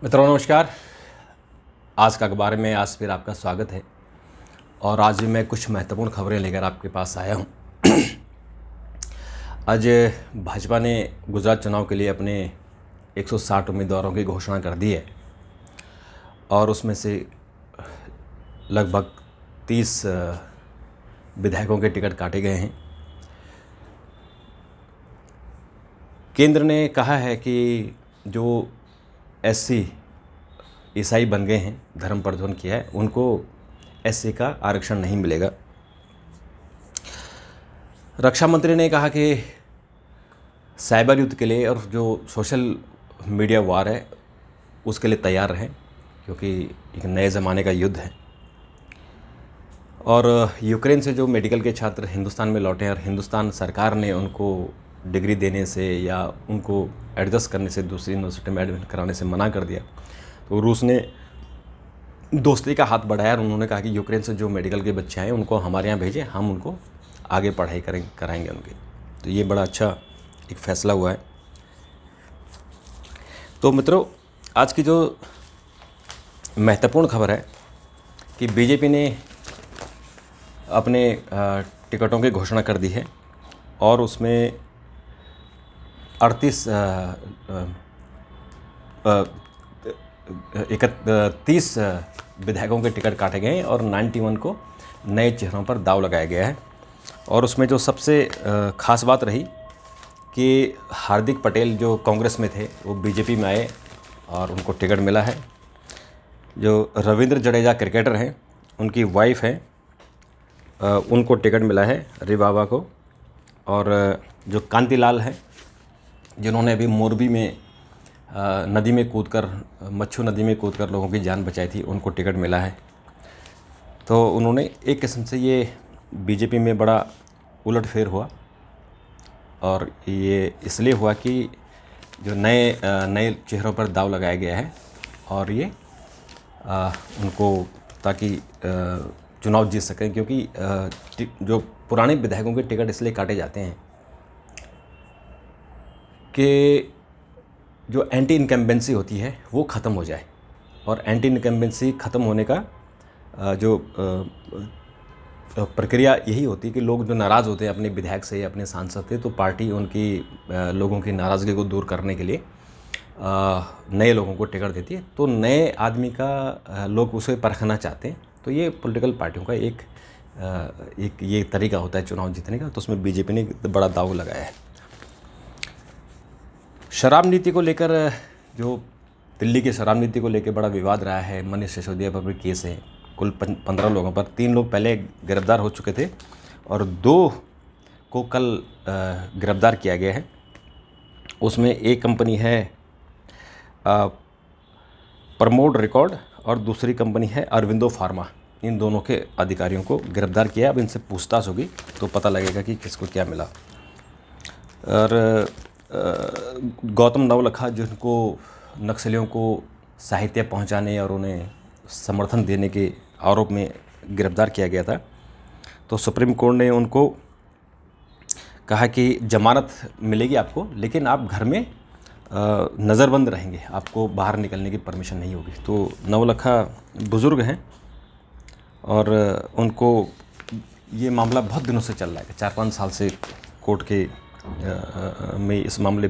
मित्रों नमस्कार। आज का अखबार में आज फिर आपका स्वागत है और आज भी मैं कुछ महत्वपूर्ण खबरें लेकर आपके पास आया हूं। आज भाजपा ने गुजरात चुनाव के लिए अपने 160 उम्मीदवारों की घोषणा कर दी है और उसमें से लगभग 30 विधायकों के टिकट काटे गए हैं। केंद्र ने कहा है कि जो एससी ईसाई बन गए हैं, धर्म परिवर्तन किया है, उनको एससी का आरक्षण नहीं मिलेगा। रक्षा मंत्री ने कहा कि साइबर युद्ध के लिए और जो सोशल मीडिया वार है उसके लिए तैयार रहें, क्योंकि एक नए ज़माने का युद्ध है। और यूक्रेन से जो मेडिकल के छात्र हिंदुस्तान में लौटे हैं और हिंदुस्तान सरकार ने उनको डिग्री देने से या उनको एडजस्ट करने से दूसरी यूनिवर्सिटी में एडमिशन कराने से मना कर दिया, तो रूस ने दोस्ती का हाथ बढ़ाया और उन्होंने कहा कि यूक्रेन से जो मेडिकल के बच्चे आए उनको हमारे यहाँ भेजें, हम उनको आगे पढ़ाई कराएंगे उनकी। तो ये बड़ा अच्छा एक फ़ैसला हुआ है। तो मित्रों, आज की जो महत्वपूर्ण खबर है कि बीजेपी ने अपने टिकटों की घोषणा कर दी है और उसमें 30 विधायकों के टिकट काटे गए और 91 को नए चेहरों पर दाव लगाया गया है। और उसमें जो सबसे ख़ास बात रही कि हार्दिक पटेल जो कांग्रेस में थे वो बीजेपी में आए और उनको टिकट मिला है। जो रविंद्र जडेजा क्रिकेटर हैं, उनकी वाइफ हैं, उनको टिकट मिला है रिबाबा को। और जो कांतिलाल हैं, जिन्होंने अभी मोरबी में नदी में कूदकर मच्छू नदी में कूदकर लोगों की जान बचाई थी, उनको टिकट मिला है। तो उन्होंने एक किस्म से ये बीजेपी में बड़ा उलटफेर हुआ और ये इसलिए हुआ कि जो नए चेहरों पर दाव लगाया गया है और ये उनको ताकि चुनाव जीत सकें, क्योंकि जो पुराने विधायकों के टिकट इसलिए काटे जाते हैं कि जो एंटी इनकम्बेंसी होती है वो ख़त्म हो जाए। और एंटी इनकम्बेंसी ख़त्म होने का जो प्रक्रिया यही होती है कि लोग जो नाराज़ होते हैं अपने विधायक से या अपने सांसद से, तो पार्टी उनकी लोगों की नाराज़गी को दूर करने के लिए नए लोगों को टिकट देती है। तो नए आदमी का लोग उसे परखना चाहते हैं। तो ये पॉलिटिकल पार्टियों का एक ये तरीका होता है चुनाव जीतने का। तो उसमें बीजेपी ने बड़ा दाव लगाया है। शराब नीति को लेकर, जो दिल्ली की शराब नीति को लेकर बड़ा विवाद रहा है, मनीष सिसोदिया पर भी केस है। कुल 15 लोगों पर 3 लोग पहले गिरफ्तार हो चुके थे और 2 को कल गिरफ्तार किया गया है। उसमें एक कंपनी है प्रमोड रिकॉर्ड और दूसरी कंपनी है अरविंदो फार्मा। इन दोनों के अधिकारियों को गिरफ्तार किया। अब इनसे पूछताछ होगी तो पता लगेगा कि किसको क्या मिला। और गौतम नवलखा, जिनको नक्सलियों को साहित्य पहुंचाने और उन्हें समर्थन देने के आरोप में गिरफ्तार किया गया था, तो सुप्रीम कोर्ट ने उनको कहा कि जमानत मिलेगी आपको, लेकिन आप घर में नज़रबंद रहेंगे, आपको बाहर निकलने की परमिशन नहीं होगी। तो नवलखा बुज़ुर्ग हैं और उनको ये मामला बहुत दिनों से चल रहा है, 4-5 साल से कोर्ट के में इस मामले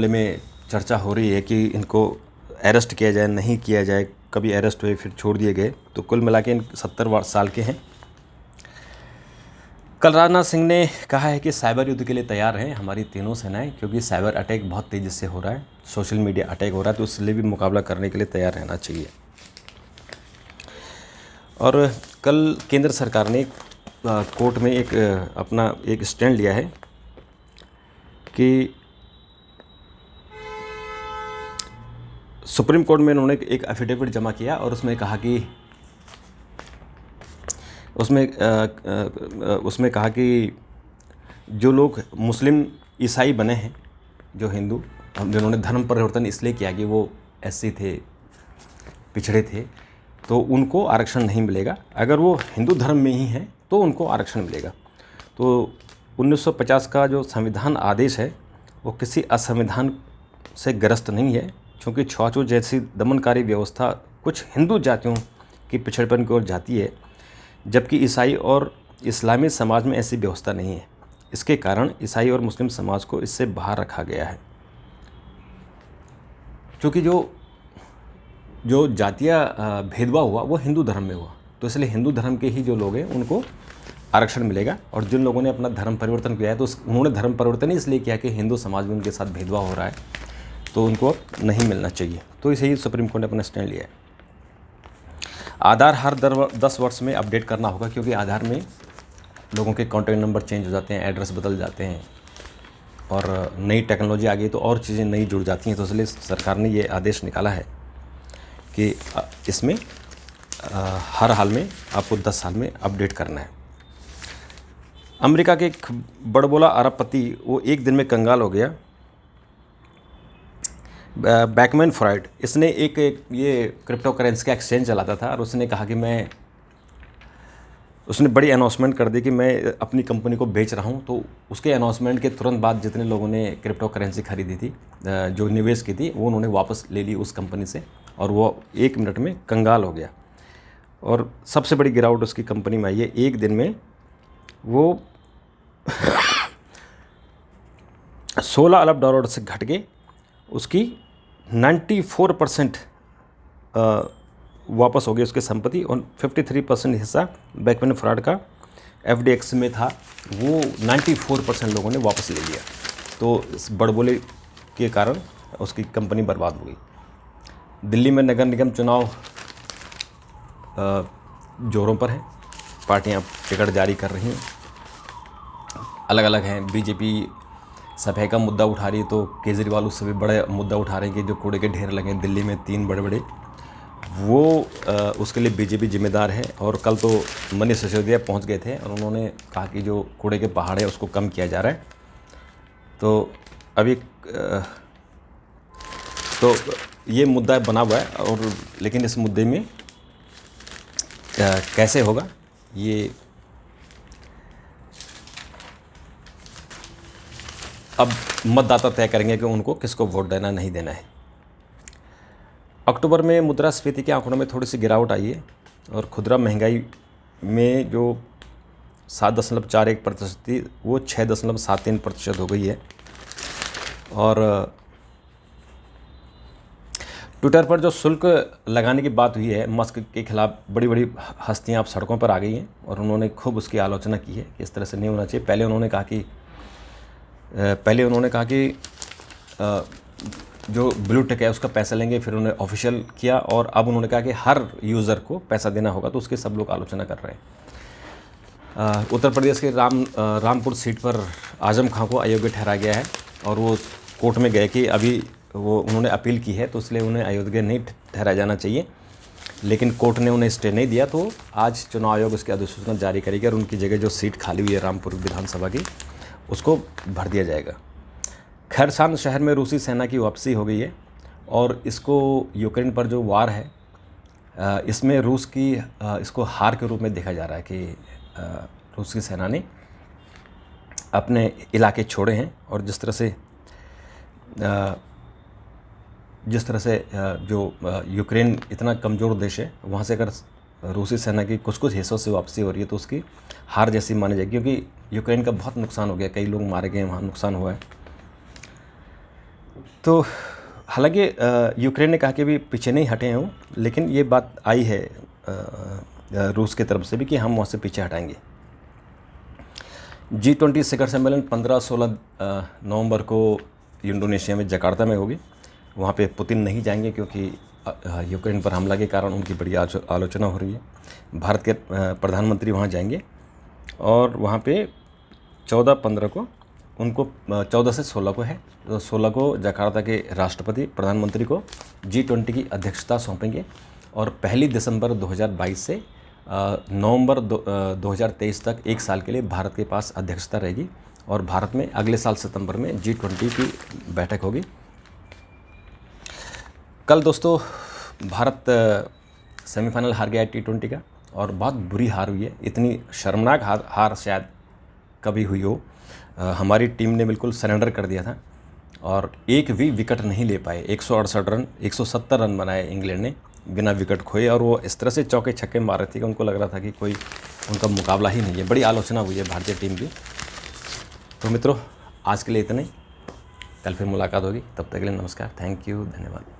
में चर्चा हो रही है कि इनको अरेस्ट किया जाए नहीं किया जाए। कभी अरेस्ट हुए फिर छोड़ दिए गए। तो कुल मिला के 70 साल के हैं। कल राजनाथ सिंह ने कहा है कि साइबर युद्ध के लिए तैयार हैं हमारी तीनों सेनाएं, क्योंकि साइबर अटैक बहुत तेज़ी से हो रहा है, सोशल मीडिया अटैक हो रहा है, तो उसके लिए भी मुकाबला करने के लिए तैयार रहना चाहिए। और कल केंद्र सरकार ने कोर्ट में अपना एक स्टैंड लिया है कि सुप्रीम कोर्ट में उन्होंने एक एफिडेविट जमा किया और उसमें कहा कि उसमें कहा कि जो लोग मुस्लिम ईसाई बने हैं, जो हिंदू, जिन्होंने धर्म परिवर्तन इसलिए किया कि वो एससी थे, पिछड़े थे, तो उनको आरक्षण नहीं मिलेगा। अगर वो हिंदू धर्म में ही हैं तो उनको आरक्षण मिलेगा। तो 1950 का जो संविधान आदेश है वो किसी असंविधान से ग्रस्त नहीं है, चूँकि छुआछूत जैसी दमनकारी व्यवस्था कुछ हिंदू जातियों की पिछड़पन की ओर जाती है, जबकि ईसाई और इस्लामी समाज में ऐसी व्यवस्था नहीं है। इसके कारण ईसाई और मुस्लिम समाज को इससे बाहर रखा गया है। क्योंकि जो जातीय भेदभाव हुआ वो हिंदू धर्म में हुआ, तो इसलिए हिंदू धर्म के ही जो लोग हैं उनको आरक्षण मिलेगा, और जिन लोगों ने अपना धर्म परिवर्तन किया है तो उन्होंने धर्म परिवर्तन इसलिए किया कि हिंदू समाज में उनके साथ भेदभाव हो रहा है, तो उनको नहीं मिलना चाहिए। तो इसे ही सुप्रीम कोर्ट ने अपना स्टैंड लिया है। आधार हर 10 वर्ष में अपडेट करना होगा, क्योंकि आधार में लोगों के कॉन्टैक्ट नंबर चेंज हो जाते हैं, एड्रेस बदल जाते हैं, और नई टेक्नोलॉजी आ गई तो और चीज़ें नई जुड़ जाती हैं। तो इसलिए सरकार ने ये आदेश निकाला है कि इसमें हर हाल में आपको 10 साल में अपडेट करना है। अमेरिका के एक बड़बोला अरबपति वो एक दिन में कंगाल हो गया। बैकमैन फ्रॉइड, इसने एक ये क्रिप्टो करेंसी का एक्सचेंज चलाता था, और उसने कहा कि उसने बड़ी अनाउंसमेंट कर दी कि मैं अपनी कंपनी को बेच रहा हूं। तो उसके अनाउंसमेंट के तुरंत बाद जितने लोगों ने क्रिप्टो करेंसी खरीदी थी, जो निवेश की थी, वो उन्होंने वापस ले ली उस कंपनी से, और वो 1 मिनट में कंगाल हो गया। और सबसे बड़ी गिरावट उसकी कंपनी में आई है। एक दिन में वो $16 अरब से घट के उसकी 94% वापस हो गई उसकी संपत्ति, और 53% हिस्सा बैकमैन फ्रॉइड का FTX में था, वो 94% लोगों ने वापस ले लिया। तो इस बड़बोले के कारण उसकी कंपनी बर्बाद हो गई। दिल्ली में नगर निगम चुनाव जोरों पर है, पार्टियां टिकट जारी कर रही हैं, अलग अलग हैं। बीजेपी सफाई का मुद्दा उठा रही है, तो केजरीवाल उससे भी बड़े मुद्दा उठा रहे हैं कि जो कूड़े के ढेर लगे हैं दिल्ली में 3 बड़े, वो उसके लिए बीजेपी जिम्मेदार है। और कल तो मनीष सिसोदिया पहुंच गए थे, और उन्होंने कहा कि जो कूड़े के पहाड़ है उसको कम किया जा रहा है। तो अभी तो ये मुद्दा बना हुआ है, और लेकिन इस मुद्दे में कैसे होगा ये अब मतदाता तय करेंगे कि उनको किसको वोट देना नहीं देना है। अक्टूबर में मुद्रास्फीति के आंकड़ों में थोड़ी सी गिरावट आई है, और खुदरा महंगाई में जो 7.41% थी वो 6.73% हो गई है। और ट्विटर पर जो शुल्क लगाने की बात हुई है, मस्क के खिलाफ बड़ी बड़ी हस्तियां अब सड़कों पर आ गई हैं, और उन्होंने खूब उसकी आलोचना की है कि इस तरह से नहीं होना चाहिए। पहले उन्होंने कहा कि जो ब्लू टिक है उसका पैसा लेंगे, फिर उन्होंने ऑफिशियल किया, और अब उन्होंने कहा कि हर यूज़र को पैसा देना होगा। तो उसके सब लोग आलोचना कर रहे हैं। उत्तर प्रदेश के रामपुर सीट पर आजम खां को अयोग्य ठहराया गया है, और वो कोर्ट में गए कि अभी वो उन्होंने अपील की है, तो इसलिए उन्हें अयोग्य नहीं ठहराया जाना चाहिए, लेकिन कोर्ट ने उन्हें स्टे नहीं दिया। तो आज चुनाव आयोग उसकी अधिसूचना जारी करेगी, और उनकी जगह जो सीट खाली हुई है रामपुर विधानसभा की, उसको भर दिया जाएगा। खैरसान शहर में रूसी सेना की वापसी हो गई है, और इसको यूक्रेन पर जो वार है, इसमें रूस की इसको हार के रूप में देखा जा रहा है कि रूसी सेना ने अपने इलाके छोड़े हैं, और जिस तरह से जो यूक्रेन इतना कमज़ोर देश है, वहाँ से अगर रूसी सेना की कुछ हिस्सों से वापसी हो रही है तो उसकी हार जैसी मानी जाएगी, क्योंकि यूक्रेन का बहुत नुकसान हो गया, कई लोग मारे गए, वहाँ नुकसान हुआ है। तो हालांकि यूक्रेन ने कहा कि अभी पीछे नहीं हटे हैं, लेकिन ये बात आई है रूस की तरफ से भी कि हम वहाँ से पीछे हटाएंगे। G20 शिखर सम्मेलन 15-16 नवंबर को इंडोनेशिया में जकार्ता में होगी। वहाँ पे पुतिन नहीं जाएंगे, क्योंकि यूक्रेन पर हमला के कारण उनकी बड़ी आलोचना हो रही है। भारत के प्रधानमंत्री वहाँ जाएंगे, और वहाँ पे 14-15 को उनको 14 से 16 को है, तो 16 को जकार्ता के राष्ट्रपति प्रधानमंत्री को G20 की अध्यक्षता सौंपेंगे, और 1 दिसंबर 2022 से नवंबर 2023 तक 1 साल के लिए भारत के पास अध्यक्षता रहेगी, और भारत में अगले साल सितंबर में G20 की बैठक होगी। कल दोस्तों भारत सेमीफाइनल हार गया T20 का, और बहुत बुरी हार हुई है। इतनी शर्मनाक हार शायद कभी हुई हो। हमारी टीम ने बिल्कुल सरेंडर कर दिया था, और एक भी विकेट नहीं ले पाए। 168 रन 170 रन बनाए इंग्लैंड ने बिना विकेट खोए, और वो इस तरह से चौके छक्के मार रहे थे कि उनको लग रहा था कि कोई उनका मुकाबला ही नहीं है। बड़ी आलोचना हुई है भारतीय टीम की। तो मित्रों, आज के लिए इतने ही। कल फिर मुलाकात होगी, तब तक के लिए नमस्कार, थैंक यू, धन्यवाद।